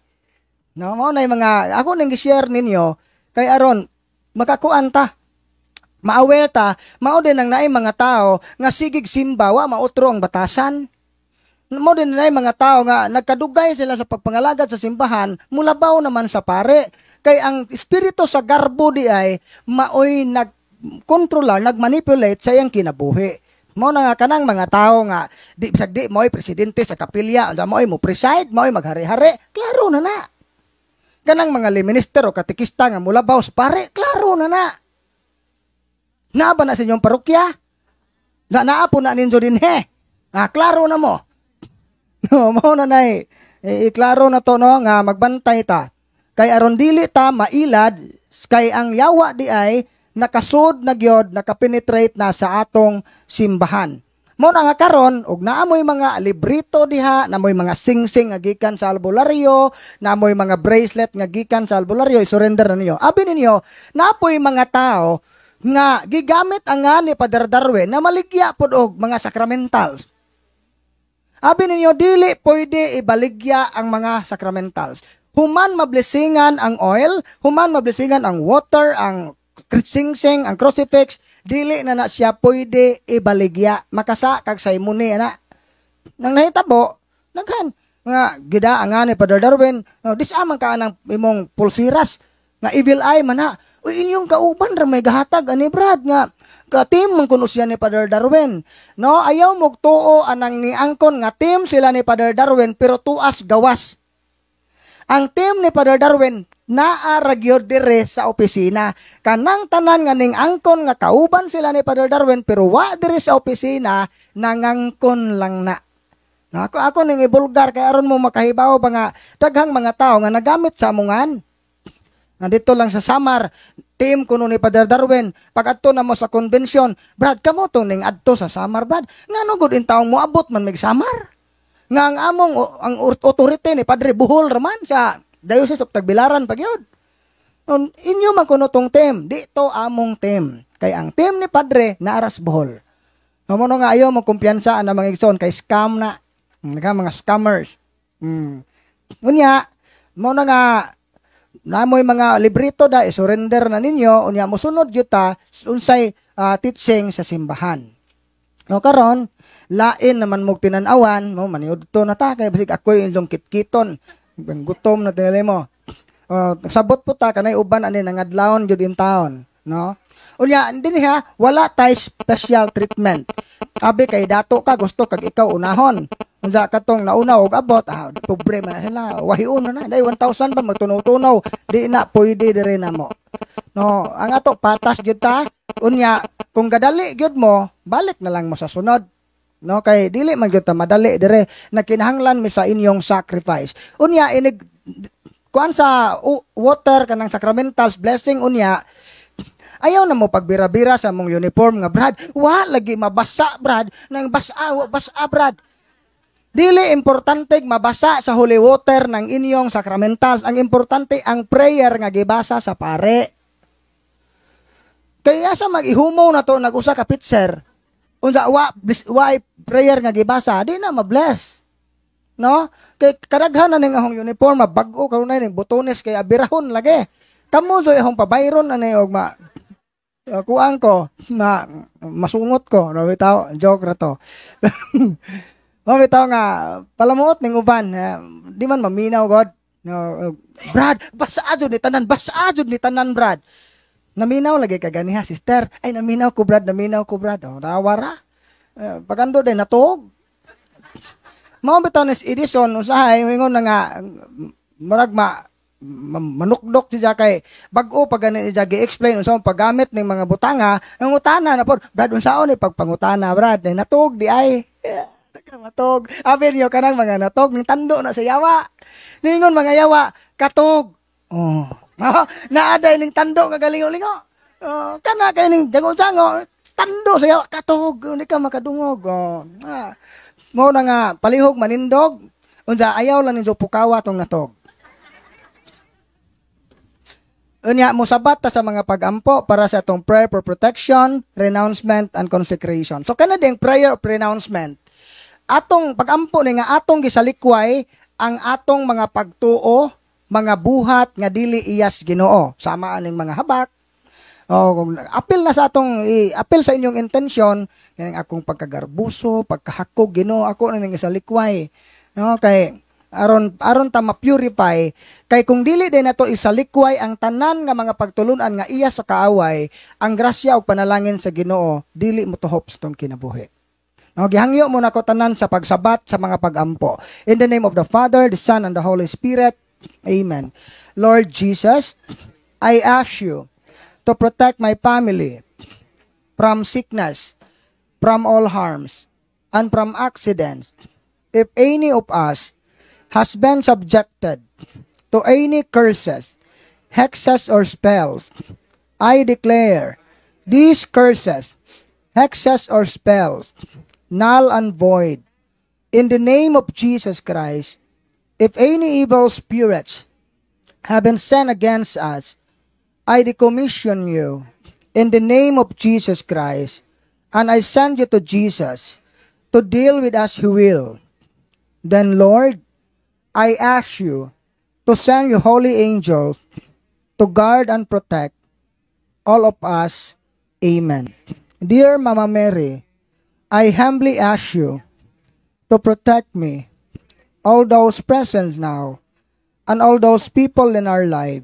No, mo na mga ako nang gi-share ninyo kay aron makakuan ta. Ma-aware ta, mao din ang naay mga tao nga sigig simba wa mautro ang batasan. Mao din naay mga tao nga nagkadugay sila sa pagpangalagad sa simbahan, mulabaw naman sa pare. Kay ang espiritu sa garbo di ay maoy nagkontrolar, nagmanipulate sa iyang kinabuhi. Mao na nga kanang mga tao nga di bisag di mo'y presidente sa kapilya, unsa mo'y mo preside, mo'y maghari-hari, klaro na na. Kanang mga minister o katikista nga mulabaw sa pare, klaro na na. Naa ba na sa inyong parokya? Naapo na ninyo din he. Klaro na mo. No, mao na nay. Klaro na to no nga magbantay ta. Kay aron dili ta mailad kay ang yawa di ay nakasud na gyud nakapenetrate na sa atong simbahan. Mo na nga karon og naamoy mga librito diha, naamoy mga sing-sing nga gikan sa albularyo, naamoy mga bracelet nga gikan sa albularyo, i-surrender na niyo. Abi ninyo, naapoy mga tao nga gigamit ang nga ni Padre Darwin na maligya pod og mga sacramentals. Abi ninyo dili pwede ibaligya ang mga sacramentals. Human mablessingan ang oil, human mablessingan ang water, ang sing-sing, ang crucifix, dili na siya pwede ibaligya. Makasa kag simony ana. Nang nahitabo, naghan nga gida ang nga ni Padre Darwin, disamang ka nang imong pulsiras nga evil eye man na. Uy, inyong kauban ra may gahatag ani Brad nga ka-team man kuno siya ni Padre Darwin. No, ayaw mog tuo anang niangkon nga team sila ni Padre Darwin pero tuas gawas. Ang team ni Padre Darwin naaragyod dire sa opisina. Kanang tanan nga ning angkon nga kauban sila ni Padre Darwin pero wa dire sa opisina nangangkon lang na. No, ako ning ibulgar kay aron mo makahibaw ba nga daghang mga tao nga nagamit sa amongan. Nandito lang sa Samar, team kuno ni Father Darwin, pag adto na mo sa convention, Brad, kamo to ning adto sa Samar, Brad. Ngano gud in taong moabot man mig Samar? Nga ang among ang authority ni Padre Buhol raman sa Diocese of Tagbilaran pagyud. Inyo man kuno tong team, dito among team. Kay ang team ni Padre naaras Bohol. Amo nga ayo mo kumpiyansa na mga igsoon kay scam na. Mga scammers. Unya mo na nga namoy mga librito da surrender na ninyo unya mosunod gyud ta unsay teaching sa simbahan. No karon lain naman mo tinan-awan mo maniud to na ta kay basig ako'y inyong kitkiton. Gutom na tingali mo. Sabot po ta kanay uban ani nangadlawon jud in town, no? Unya din ha, wala tay special treatment. Abi kay dato ka gusto kag ikaw unahon. Unsa katong nauna og abot, pobre man na sila. Wahiun na dai 1,000 ba magtunaw-tunaw, di na pwede dire na mo. No, ang ato patas gyud ta. Unya kung gadali gyud mo, balik na lang mo sa sunod. No, kay dili man gyud ta madali dire nakinahanglan mi sa inyong sacrifice. Unya inig kuan sa water kanang sacramentals blessing unya ayaw na mo pagbira-bira sa mong uniform nga Brad lagi mabasa Brad nang basa Brad dili importante mabasa sa holy water ng inyong sacramentals ang importante ang prayer nga gibasa sa pare kaya sa mag-ihumo na to nag-usa ka pitser unsa wa prayer nga gibasa di na ma-bless. No? Kay kadaghan na ning ahong uniform bag-o karon na ning butones kay abirahon lagi. Kamo joy ahong pabayron ani og kuan ko na masungot ko no bitaw joke ra to. No bitaw nga palamuot ning uban di man maminaw god. No, Brad, basa jud ni tanan Brad. Naminaw lagi ka ganiha sister. Ay naminaw ko Brad. Oh, rawara. Pagando din natog. Mao bitaw ni Edison usahay ingon na nga murag manukdok siya kay bag-o pag ani siya gi-explain unsa paggamit ning mga butanga ang utana na pod Brad unsaon ni pagpangutana Brad natog di ay natog abi niyo kanang mga natog ning tando na sa yawa ningon mga yawa katog naaday ning tando nga galingo-lingo kana kay ning jango-jango tando sa yawa katog hindi ka makadungog mo na nga palihog manindog unsa ayaw lang ninyo pukawa tong natog unya mo sabat ta sa mga pagampo para sa atong prayer for protection, renouncement and consecration. So kana ding prayer of renouncement atong pagampo ni nga atong gisalikway ang atong mga pagtuo, mga buhat nga dili iyas Ginoo sama aning mga habak. Apil na sa atong apil sa inyong intensyon kaning akong pagkagarbuso, pagkahakog Ginoo ako na ning isalikway. No kay aron ta ma-purify kay kung dili din nato isalikway ang tanan nga mga pagtulunan nga iya sa kaaway, ang grasya ug panalangin sa Ginoo dili motuhop sa tong kinabuhi. No gihangyo mo nako tanan sa pagsabat sa mga pagampo. In the name of the Father, the Son and the Holy Spirit. Amen. Lord Jesus, I ask you to protect my family from sickness, from all harms, and from accidents. If any of us has been subjected to any curses, hexes, or spells, I declare these curses, hexes, or spells, null and void. In the name of Jesus Christ, if any evil spirits have been sent against us, I decommission you in the name of Jesus Christ, and I send you to Jesus to deal with as you will. Then, Lord, I ask you to send your holy angels to guard and protect all of us. Amen. Dear Mama Mary, I humbly ask you to protect me, all those present now, and all those people in our life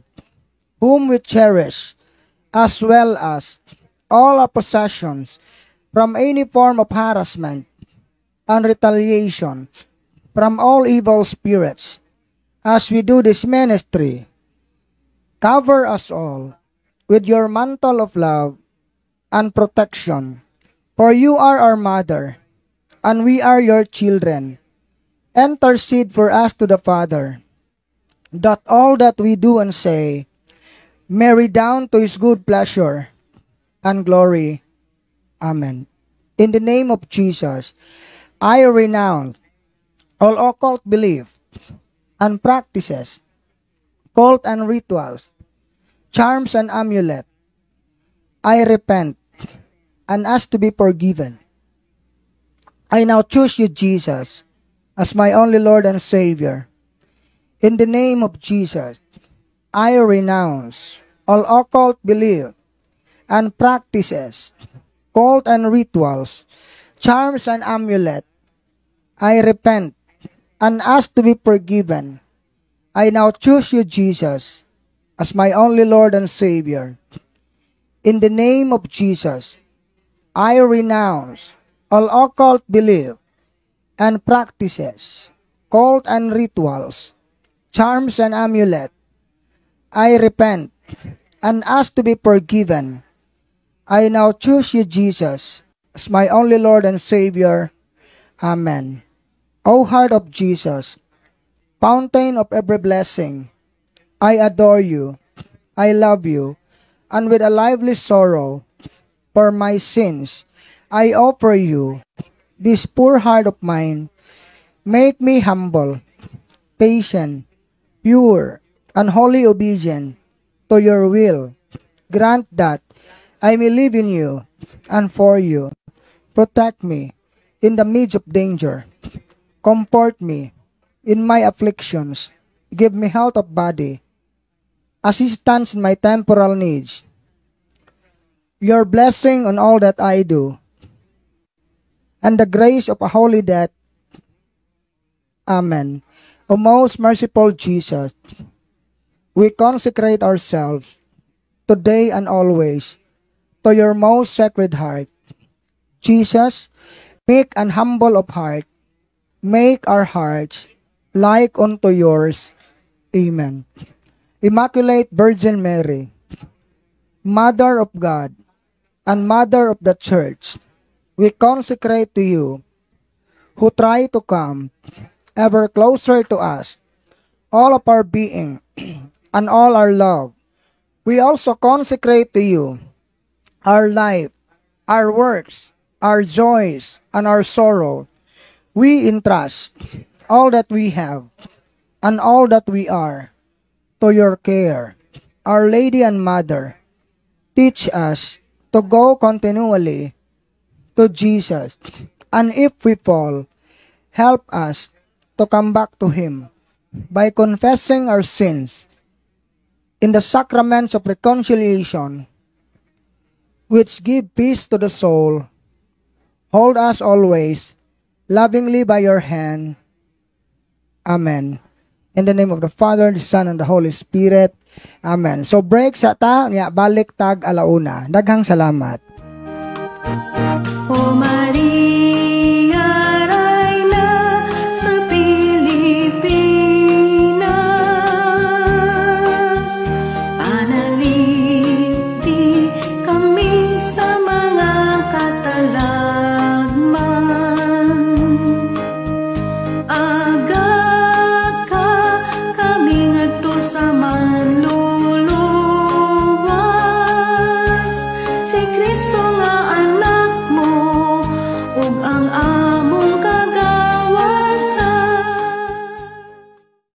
whom we cherish, as well as all our possessions, from any form of harassment and retaliation from all evil spirits. As we do this ministry, cover us all with your mantle of love and protection, for you are our mother, and we are your children. Intercede for us to the Father, that all that we do and say may redound to His good pleasure and glory. Amen. In the name of Jesus, I renounce all occult belief and practices, cult and rituals, charms and amulet. I repent and ask to be forgiven. I now choose you, Jesus, as my only Lord and Savior. In the name of Jesus, I renounce all occult belief and practices, cult and rituals, charms and amulet. I repent and ask to be forgiven. I now choose you, Jesus, as my only Lord and Savior. In the name of Jesus, I renounce all occult belief and practices, cult and rituals, charms and amulet. I repent and ask to be forgiven. I now choose you, Jesus, as my only Lord and Savior. Amen. O heart of Jesus, fountain of every blessing, I adore you, I love you, and with a lively sorrow for my sins, I offer you this poor heart of mine. Make me humble, patient, pure, and wholly obedient to your will. Grant that I may live in you and for you. Protect me in the midst of danger. Comfort me in my afflictions. Give me health of body, assistance in my temporal needs, your blessing on all that I do, and the grace of a holy death. Amen. O most merciful Jesus, we consecrate ourselves today and always to your most sacred heart. Jesus, meek and humble of heart, make our hearts like unto yours. Amen. Immaculate Virgin Mary, Mother of God and Mother of the Church, we consecrate to you, who try to come ever closer to us, all of our being and all our love. We also consecrate to you our life, our works, our joys, and our sorrow. We entrust all that we have and all that we are to your care. Our Lady and Mother, teach us to go continually to Jesus, and if we fall, help us to come back to Him by confessing our sins in the sacraments of reconciliation, which give peace to the soul. Hold us always lovingly by your hand. Amen. In the name of the Father, the Son, and the Holy Spirit. Amen. So break sa ta, balik tag alauna. Daghang salamat.